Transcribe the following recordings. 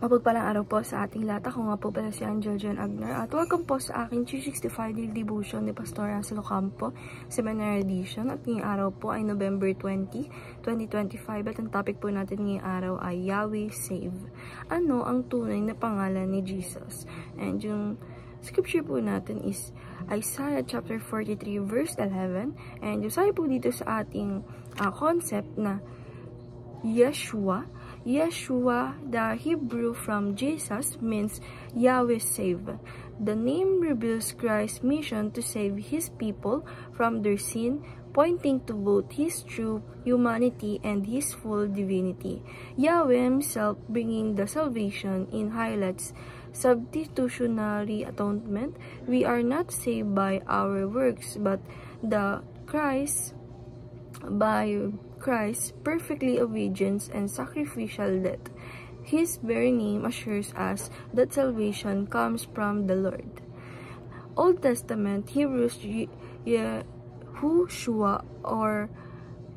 Mapagpalang araw po sa ating lahat. Ako nga po pala si Jojen Agner at welcome po sa aking 365 Daily Devotion ni Pastor Ansel Ocampo, Seminary Edition. At ngayong araw po ay November 20, 2025 at ang topic po natin ngayong araw ay Yahweh Save. Ano ang tunay na pangalan ni Jesus? And yung scripture po natin is Isaiah chapter 43 verse 11, and yung sabi po dito sa ating concept na Yeshua, the Hebrew from Jesus, means Yahweh save. The name reveals Christ's mission to save his people from their sin, pointing to both his true humanity and his full divinity. Yahweh himself bringing the salvation in highlights substitutionary atonement. We are not saved by our works, but by Christ's perfectly obedience and sacrificial death. His very name assures us that salvation comes from the Lord. Old Testament, Hebrews, Yahushua or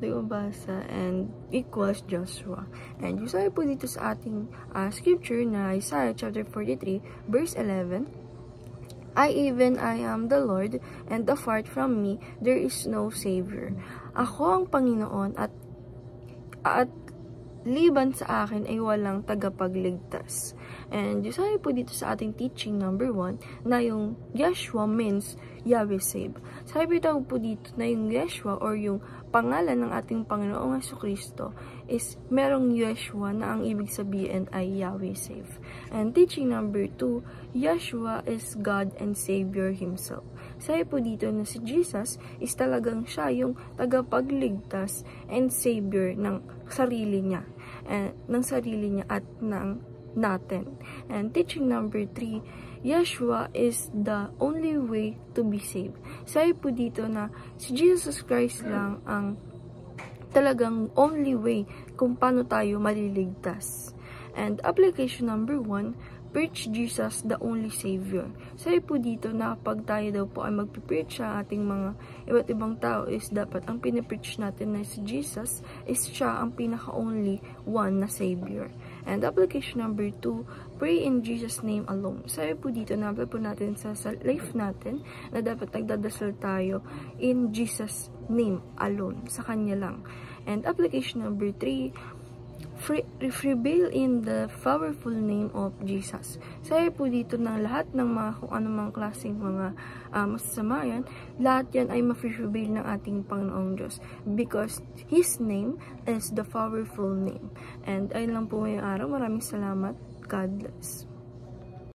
and equals Joshua. And yung sabi po dito sa ating scripture na Isaiah chapter 43 verse 11, I am the Lord, and apart from me, there is no Savior. Ako ang Panginoon at liban sa akin ay walang tagapagligtas. And yung sabi po dito sa ating teaching number 1 na yung Yeshua means Yahweh Save. Sabi po dito na yung Yeshua or yung pangalan ng ating Panginoong Jesucristo is merong Yeshua na ang ibig sabihin ay Yahweh Save. And teaching number 2, Yeshua is God and Savior Himself. Sabi po dito na si Jesus is talagang siya yung tagapagligtas and Savior ng sarili niya. At ng natin. And teaching number 3, Yeshua is the only way to be saved. Sabi po dito na si Jesus Christ lang ang talagang only way kung paano tayo maliligtas. And application number 1, preach Jesus the only Savior. Sabi po dito na pag tayo daw po ay magpipreach sa ating mga iba't ibang tao is dapat ang pinipreach natin na si Jesus is siya ang pinaka-only one na Savior. And application number 2, pray in Jesus' name alone. Sabi po dito na po natin sa life natin na dapat nagdadasal tayo in Jesus' name alone, sa Kanya lang. And application number 3, prevail in the powerful name of Jesus. Sabi po dito ng lahat ng mga kung anumang klaseng mga masasama yan, lahat yan ay ma-prevail ng ating Panginoong Diyos because His name is the powerful name. And ayun lang po ngayong araw. Maraming salamat. God bless.